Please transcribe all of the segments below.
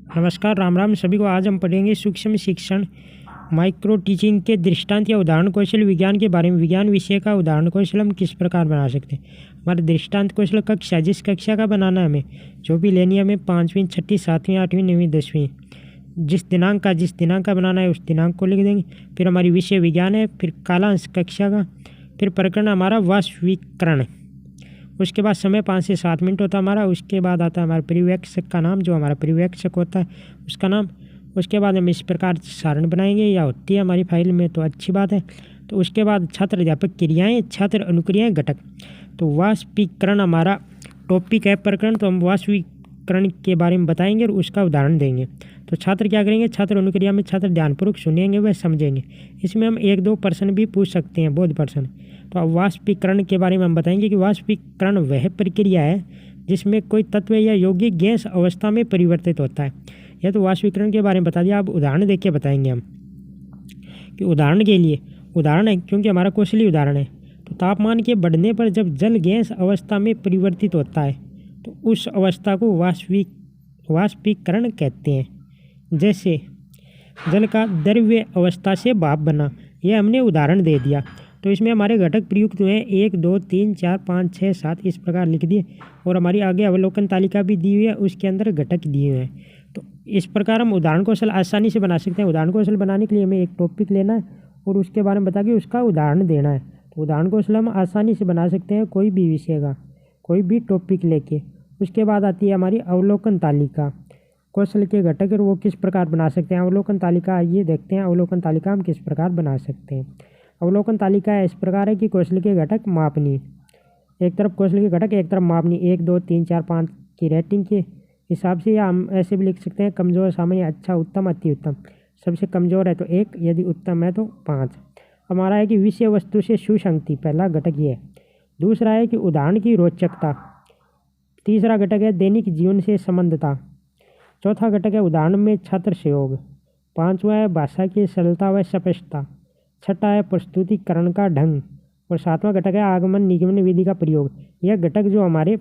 नमस्कार, राम राम सभी को। आज हम पढ़ेंगे सूक्ष्म शिक्षण माइक्रो टीचिंग के दृष्टांत या उदाहरण कौशल विज्ञान के बारे में। विज्ञान विषय का उदाहरण कौशल हम किस प्रकार बना सकते हैं। हमारा दृष्टांत कौशल कक्षा, जिस कक्षा का बनाना है हमें, जो भी लेनी है हमें, 5वीं 6वीं 7वीं 8वीं 9वीं 10वीं, जिस दिनांक का बनाना है उस दिनांक को लिख देंगे। फिर हमारी विषय विज्ञान है, फिर कालांश कक्षा का, फिर प्रकरण हमारा वास्तविकरण। उसके बाद समय 5 से 7 मिनट होता है हमारा। उसके बाद आता है हमारा पर्यवेक्षक का नाम, जो हमारा पर्यवेक्षक होता है उसका नाम। उसके बाद हम इस प्रकार सारण बनाएंगे, या होती है हमारी फाइल में तो अच्छी बात है। तो उसके बाद छात्र अध्यापक क्रियाएं, छात्र अनुक्रियाएं, घटक। तो वास्तविकरण हमारा टॉपिक है, प्रकरण, तो हम वास्तविकरण के बारे में बताएंगे और उसका उदाहरण देंगे। तो छात्र क्या करेंगे, छात्र अनुक्रिया में छात्र ध्यानपूर्वक सुनेंगे, वह समझेंगे। इसमें हम 1-2 प्रश्न भी पूछ सकते हैं, बोध प्रश्न। तो अब वाष्पीकरण के बारे में हम बताएंगे कि वाष्पीकरण वह प्रक्रिया है जिसमें कोई तत्व या यौगिक गैस अवस्था में परिवर्तित होता है। यह तो वाष्पीकरण के बारे में बता दिया। अब उदाहरण देख के बताएंगे हम कि उदाहरण के लिए उदाहरण है, क्योंकि हमारा कौशली उदाहरण है। तो तापमान के बढ़ने पर जब जल गैस अवस्था में परिवर्तित होता है तो उस अवस्था को वाष्पीकरण कहते हैं। जैसे जल का द्रव्य अवस्था से भाप बना, यह हमने उदाहरण दे दिया। तो इसमें हमारे घटक प्रयुक्त हुए हैं 1 2 3 4 5 6 7 इस प्रकार लिख दिए। और हमारी आगे अवलोकन तालिका भी दी हुई है, उसके अंदर घटक दिए हुए हैं। तो इस प्रकार हम उदाहरण कौशल आसानी से बना सकते हैं। उदाहरण कौशल बनाने के लिए हमें एक टॉपिक लेना है और उसके बारे में बता के उसका उदाहरण देना है। तो उदाहरण कौशल हम आसानी से बना सकते हैं, कोई भी विषय का कोई भी टॉपिक लेके। उसके बाद आती है हमारी अवलोकन तालिका, कौशल के घटक और वो किस प्रकार बना सकते हैं। अवलोकन तालिका आइए देखते हैं, अवलोकन तालिका हम किस प्रकार बना सकते हैं। अवलोकन तालिका इस प्रकार है कि कौशल के घटक मापनी, एक तरफ कौशल के घटक, एक तरफ मापनी, 1 2 3 4 5 की रेटिंग के हिसाब से, या हम ऐसे भी लिख सकते हैं कमज़ोर, सामान्य, अच्छा, उत्तम, अति उत्तम। सबसे कमज़ोर है तो 1, यदि उत्तम है तो 5। हमारा है कि विषय वस्तु से सुसंगति, पहला घटक ये है। दूसरा है कि उदाहरण की रोचकता। तीसरा घटक है दैनिक जीवन से संबंधता। चौथा घटक है उदाहरण में छात्र सहयोग। 5वां है भाषा की सरलता व स्पष्टता। 6ठा है प्रस्तुतिकरण का ढंग। और 7वां घटक है आगमन निगमन विधि का प्रयोग। यह घटक जो हमारे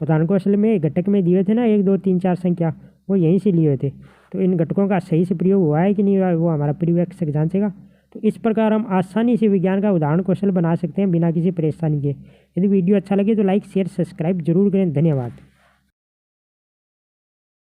उदाहरण कौशल में घटक में दिए थे ना, 1 2 3 4 संख्या, वो यहीं से लिए थे। तो इन घटकों का सही से प्रयोग हुआ है कि नहीं हुआ है वो हमारा पर्यवेक्षक जांचेगा। तो इस प्रकार हम आसानी से विज्ञान का उदाहरण कौशल बना सकते हैं बिना किसी परेशानी के। यदि वीडियो अच्छा लगे तो लाइक शेयर सब्सक्राइब जरूर करें। धन्यवाद।